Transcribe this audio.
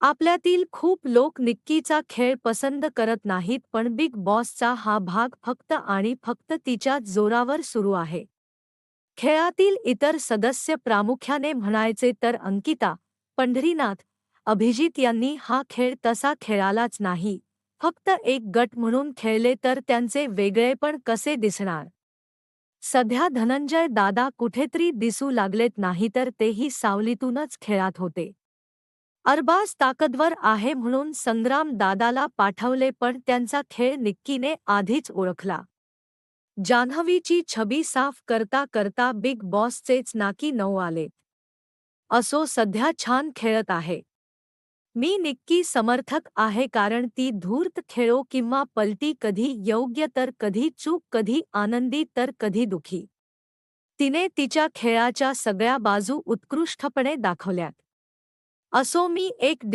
आपल्यातील खूप लोक निक्कीचा खेळ पसंत करत नाहीत, पण बिग बॉसचा हा भाग फक्त आणि फक्त तिच्या जोरावर सुरू आहे. खेळातील इतर सदस्य प्रामुख्याने म्हणायचे तर अंकिता, पंढरीनाथ, अभिजित यांनी हा खेळ तसा खेळालाच नाही, फक्त एक गट म्हणून खेळले तर त्यांचे वेगळेपण कसे दिसणार. सध्या धनंजय दादा कुठेतरी दिसू लागलेत, नाहीतर तेही सावलीतूनच खेळात होते. अरबाज ताकदवर आहे म्हणून संग्राम दादाला पाठवले, पण त्यांचा खेळ निक्कीने आधीच ओळखला. जान्हवीची छबी साफ करता करता बिग बॉसचेच नाकी नऊ आले. असो, सध्या छान खेळत आहे. मी निक्की समर्थक आहे, कारण ती धूर्त खेळो किंवा पलटी, कधी योग्य तर कधी चूक, कधी आनंदी तर कधी दुखी. तिने तिच्या खेळाच्या सगळ्या बाजू उत्कृष्टपणे दाखवल्यात. असो, मी एक